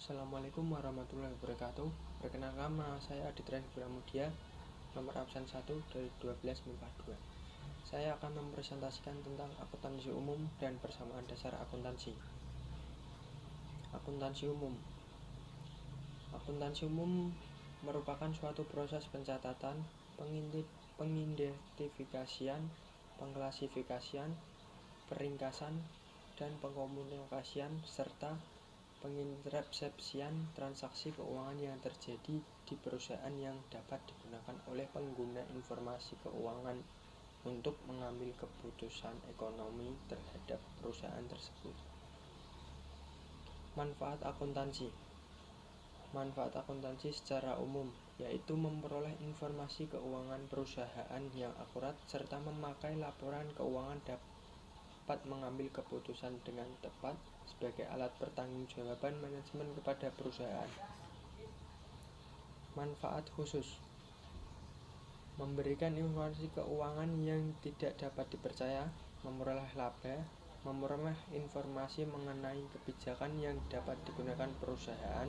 Assalamualaikum warahmatullahi wabarakatuh. Perkenalkan, nama saya Adit Ryan Pramudia, nomor absen 1 dari 12 MIPA 2. Saya akan mempresentasikan tentang akuntansi umum dan persamaan dasar akuntansi. Akuntansi umum. Akuntansi umum merupakan suatu proses pencatatan, pengidentifikasian, pengklasifikasian, peringkasan, dan pengkomunikasian serta pengintersepsian transaksi keuangan yang terjadi di perusahaan yang dapat digunakan oleh pengguna informasi keuangan untuk mengambil keputusan ekonomi terhadap perusahaan tersebut. Manfaat akuntansi. Manfaat akuntansi secara umum yaitu memperoleh informasi keuangan perusahaan yang akurat serta memakai laporan keuangan dapat mengambil keputusan dengan tepat sebagai alat pertanggungjawaban manajemen kepada perusahaan. Manfaat khusus. Memberikan informasi keuangan yang tidak dapat dipercaya, memperoleh laba, memperoleh informasi mengenai kebijakan yang dapat digunakan perusahaan,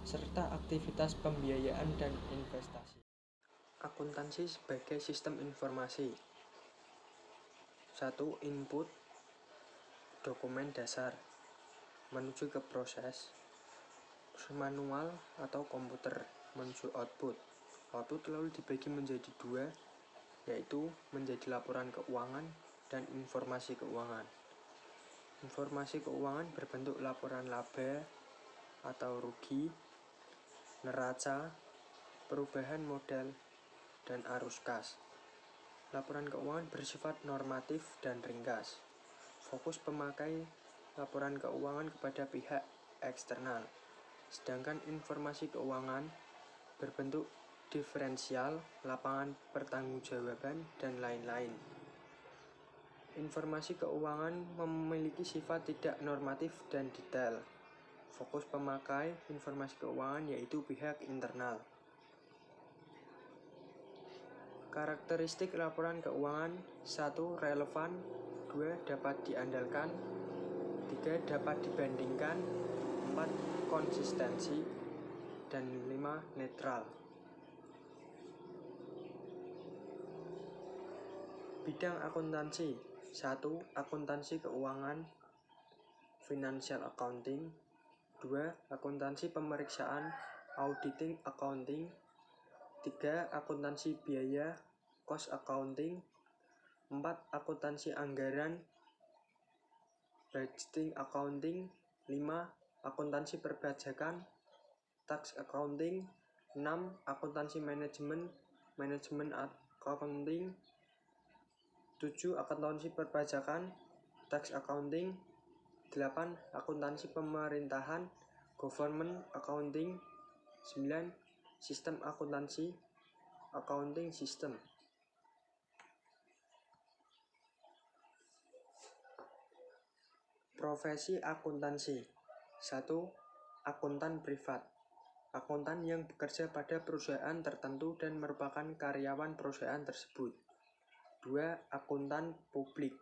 serta aktivitas pembiayaan dan investasi. Akuntansi sebagai sistem informasi. 1. Input dokumen dasar menuju ke proses manual atau komputer menuju output. Output lalu dibagi menjadi dua, yaitu menjadi laporan keuangan dan informasi keuangan. Informasi keuangan berbentuk laporan laba atau rugi, neraca, perubahan modal, dan arus kas. Laporan keuangan bersifat normatif dan ringkas. Fokus pemakai laporan keuangan kepada pihak eksternal. Sedangkan informasi keuangan berbentuk diferensial, lapangan pertanggungjawaban, dan lain-lain. Informasi keuangan memiliki sifat tidak normatif dan detail. Fokus pemakai informasi keuangan yaitu pihak internal. Karakteristik laporan keuangan: 1. Relevan, 2. Dapat diandalkan, 3. Dapat dibandingkan, 4. Konsistensi, dan 5. Netral. Bidang akuntansi. 1. Akuntansi keuangan, financial accounting. 2. Akuntansi pemeriksaan, auditing accounting. 3. Akuntansi biaya, cost accounting. 4. Akuntansi anggaran, budgeting accounting. 5. Akuntansi perpajakan, tax accounting. 6. Akuntansi manajemen, management accounting. 7. Akuntansi perpajakan, tax accounting. 8. Akuntansi pemerintahan, government accounting. 9. Sistem akuntansi, accounting system. Profesi akuntansi. 1. Akuntan privat. Akuntan yang bekerja pada perusahaan tertentu dan merupakan karyawan perusahaan tersebut. 2. Akuntan publik.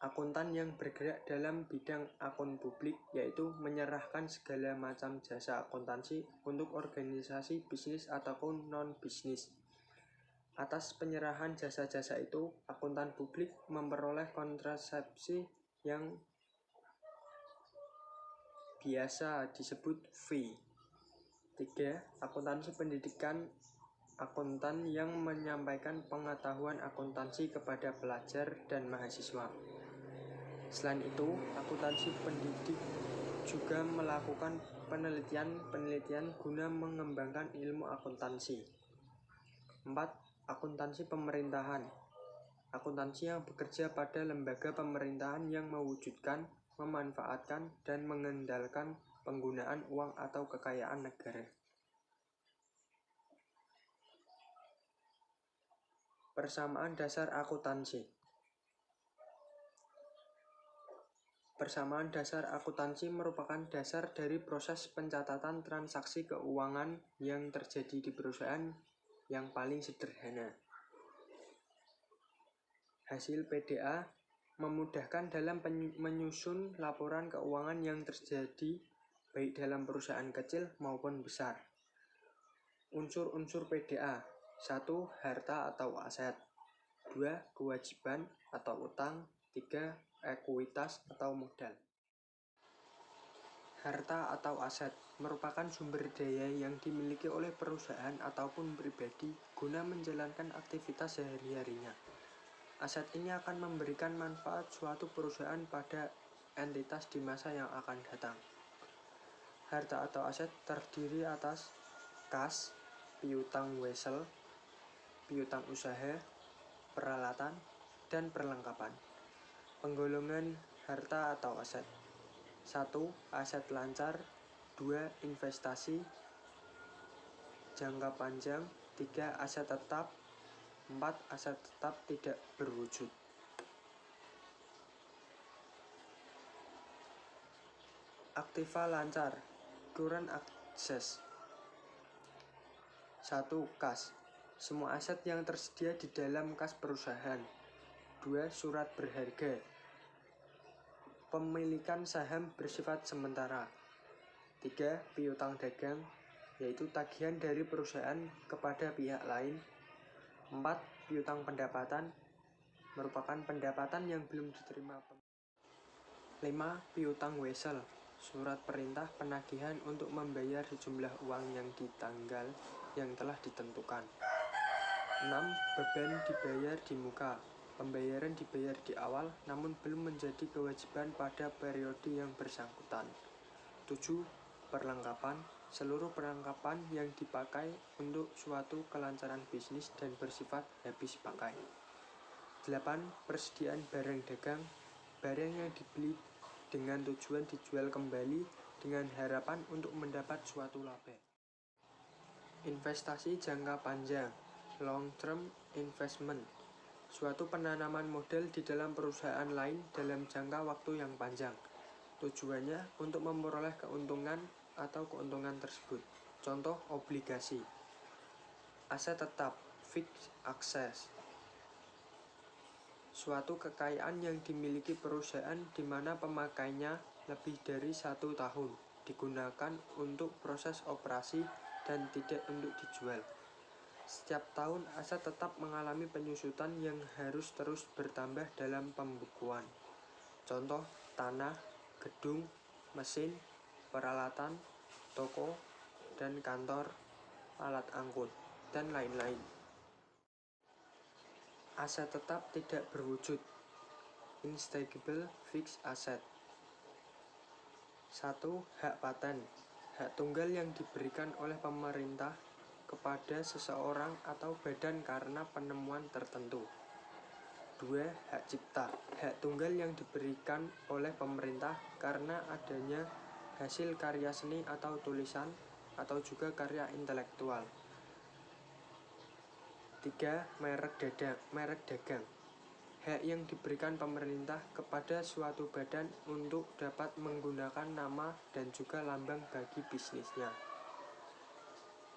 Akuntan yang bergerak dalam bidang akun publik, yaitu menyerahkan segala macam jasa akuntansi untuk organisasi bisnis ataupun non-bisnis. Atas penyerahan jasa-jasa itu, akuntan publik memperoleh kontrasepsi yang biasa disebut fee. 3. Akuntansi pendidikan. Akuntan yang menyampaikan pengetahuan akuntansi kepada pelajar dan mahasiswa. Selain itu, akuntansi pendidik juga melakukan penelitian guna mengembangkan ilmu akuntansi. 4. Akuntansi pemerintahan. Akuntansi yang bekerja pada lembaga pemerintahan yang mewujudkan, memanfaatkan, dan mengendalikan penggunaan uang atau kekayaan negara. Persamaan dasar akuntansi. Persamaan dasar akuntansi merupakan dasar dari proses pencatatan transaksi keuangan yang terjadi di perusahaan yang paling sederhana. Hasil PDA memudahkan dalam menyusun laporan keuangan yang terjadi baik dalam perusahaan kecil maupun besar. Unsur-unsur PDA. 1. Harta atau aset. 2. Kewajiban atau utang. 3. Ekuitas atau modal. Harta atau aset merupakan sumber daya yang dimiliki oleh perusahaan ataupun pribadi guna menjalankan aktivitas sehari-harinya. Aset ini akan memberikan manfaat suatu perusahaan pada entitas di masa yang akan datang. Harta atau aset terdiri atas kas, piutang wesel, piutang usaha, peralatan, dan perlengkapan. Penggolongan harta atau aset. 1. Aset lancar. 2. Investasi jangka panjang. 3. Aset tetap. 4. Aset tetap tidak berwujud. Aktiva lancar. Current access. 1. Kas. Semua aset yang tersedia di dalam kas perusahaan. 2. Surat berharga. Pemilikan saham bersifat sementara. 3. Piutang dagang, yaitu tagihan dari perusahaan kepada pihak lain. 4. Piutang pendapatan, merupakan pendapatan yang belum diterima. 5. Piutang wesel, surat perintah penagihan untuk membayar sejumlah uang yang di tanggal yang telah ditentukan. 6. Beban dibayar di muka. Pembayaran dibayar di awal namun belum menjadi kewajiban pada periode yang bersangkutan. 7. Perlengkapan. Seluruh perlengkapan yang dipakai untuk suatu kelancaran bisnis dan bersifat habis pakai. 8. Persediaan barang dagang. Barang yang dibeli dengan tujuan dijual kembali dengan harapan untuk mendapat suatu laba. Investasi jangka panjang. Long term investment. Suatu penanaman modal di dalam perusahaan lain dalam jangka waktu yang panjang. Tujuannya untuk memperoleh keuntungan atau keuntungan tersebut. Contoh obligasi. Aset tetap, fixed asset. Suatu kekayaan yang dimiliki perusahaan di mana pemakainya lebih dari 1 tahun, digunakan untuk proses operasi dan tidak untuk dijual. Setiap tahun aset tetap mengalami penyusutan yang harus terus bertambah dalam pembukuan. Contoh tanah, gedung, mesin, peralatan, toko, dan kantor, alat angkut, dan lain-lain. Aset tetap tidak berwujud. Intangible fixed asset. 1. Hak paten. Hak tunggal yang diberikan oleh pemerintah kepada seseorang atau badan karena penemuan tertentu. 2. Hak cipta. Hak tunggal yang diberikan oleh pemerintah karena adanya hasil karya seni atau tulisan atau juga karya intelektual. 3. Merek dagang. Hak yang diberikan pemerintah kepada suatu badan untuk dapat menggunakan nama dan juga lambang bagi bisnisnya.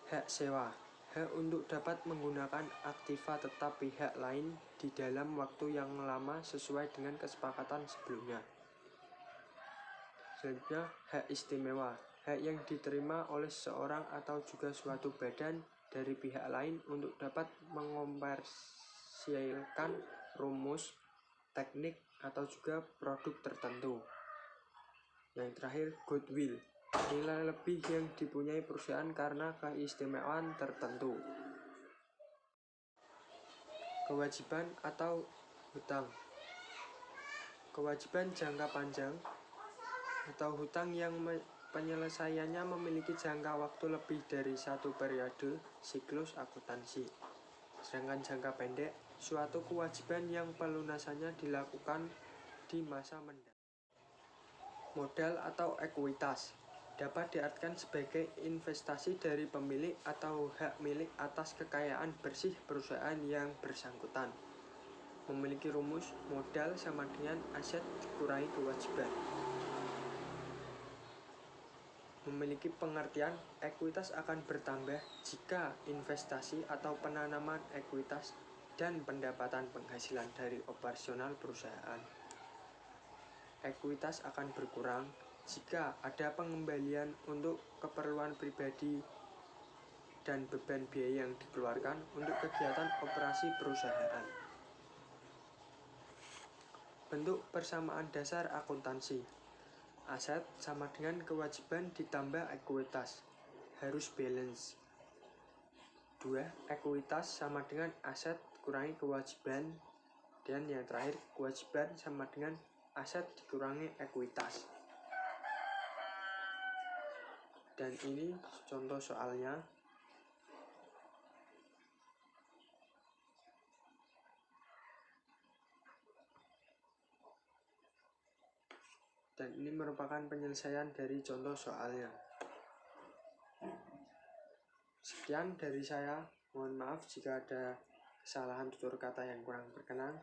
Hak sewa. Hak untuk dapat menggunakan aktiva tetap pihak lain di dalam waktu yang lama sesuai dengan kesepakatan sebelumnya. Selanjutnya, hak istimewa. Hak yang diterima oleh seseorang atau juga suatu badan dari pihak lain untuk dapat mengoperasikan rumus, teknik, atau juga produk tertentu. Yang terakhir, goodwill. Nilai lebih yang dipunyai perusahaan karena keistimewaan tertentu. Kewajiban atau hutang. Kewajiban jangka panjang atau hutang yang penyelesaiannya memiliki jangka waktu lebih dari 1 periode siklus akuntansi. Sedangkan jangka pendek, suatu kewajiban yang pelunasannya dilakukan di masa mendatang. Modal atau ekuitas dapat diartikan sebagai investasi dari pemilik atau hak milik atas kekayaan bersih perusahaan yang bersangkutan. Memiliki rumus modal sama dengan aset dikurangi kewajiban. Memiliki pengertian ekuitas akan bertambah jika investasi atau penanaman ekuitas dan pendapatan penghasilan dari operasional perusahaan. Ekuitas akan berkurang Jika ada pengembalian untuk keperluan pribadi dan beban biaya yang dikeluarkan untuk kegiatan operasi perusahaan. Bentuk persamaan dasar akuntansi. Aset sama dengan kewajiban ditambah ekuitas, harus balance. 2. Ekuitas sama dengan aset kurangi kewajiban. Dan yang terakhir, kewajiban sama dengan aset dikurangi ekuitas. Dan ini contoh soalnya. Dan ini merupakan penyelesaian dari contoh soalnya. Sekian dari saya. Mohon maaf jika ada kesalahan tutur kata yang kurang berkenan.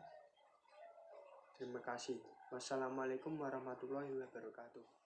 Terima kasih. Wassalamualaikum warahmatullahi wabarakatuh.